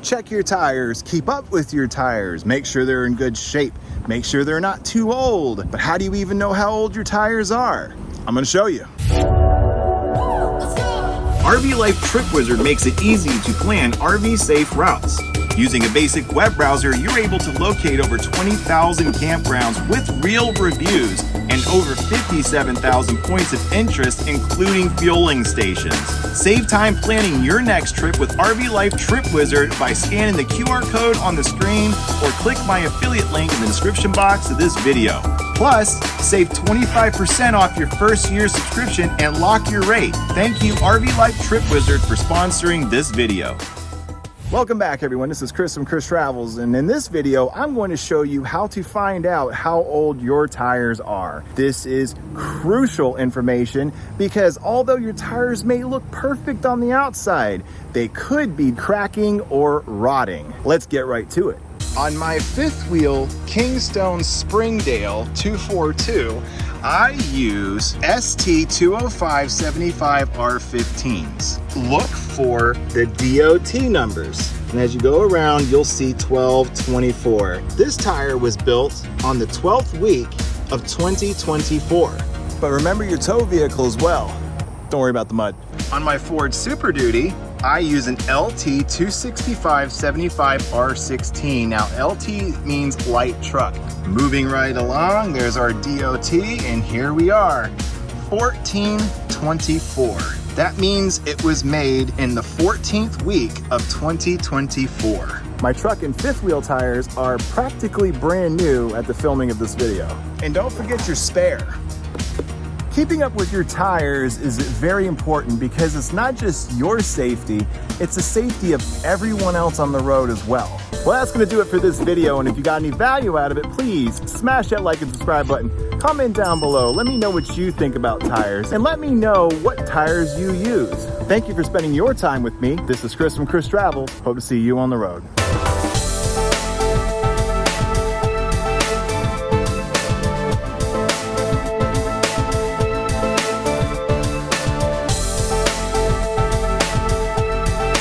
Check your tires, keep up with your tires, make sure they're in good shape, make sure they're not too old. But how do you even know how old your tires are? I'm gonna show you. RV Life Trip Wizard makes it easy to plan RV safe routes. Using a basic web browser, you're able to locate over 20,000 campgrounds with real reviews and over 57,000 points of interest, including fueling stations. Save time planning your next trip with RV Life Trip Wizard by scanning the QR code on the screen or click my affiliate link in the description box of this video. Plus, save 25% off your first year subscription and lock your rate. Thank you, RV Life Trip Wizard, for sponsoring this video. Welcome back, everyone. This is Chris from Chris Travels, and in this video I'm going to show you how to find out how old your tires are. This is crucial information because although your tires may look perfect on the outside, they could be cracking or rotting. Let's get right to it. On my fifth wheel Kingstone Springdale 242, I use ST205-75R15s. Look for the DOT numbers, and as you go around, you'll see 1224. This tire was built on the 12th week of 2024. But remember your tow vehicle as well. Don't worry about the mud. On my Ford Super Duty, I use an LT 265-75R16. Now, LT means light truck. Moving right along, there's our DOT, and here we are, 1424. That means it was made in the 14th week of 2024. My truck and fifth wheel tires are practically brand new at the filming of this video. And don't forget your spare. Keeping up with your tires is very important because it's not just your safety, it's the safety of everyone else on the road as well. Well, that's gonna do it for this video, and if you got any value out of it, please smash that like and subscribe button. Comment down below, let me know what you think about tires, and let me know what tires you use. Thank you for spending your time with me. This is Chris from Chris Travels. Hope to see you on the road.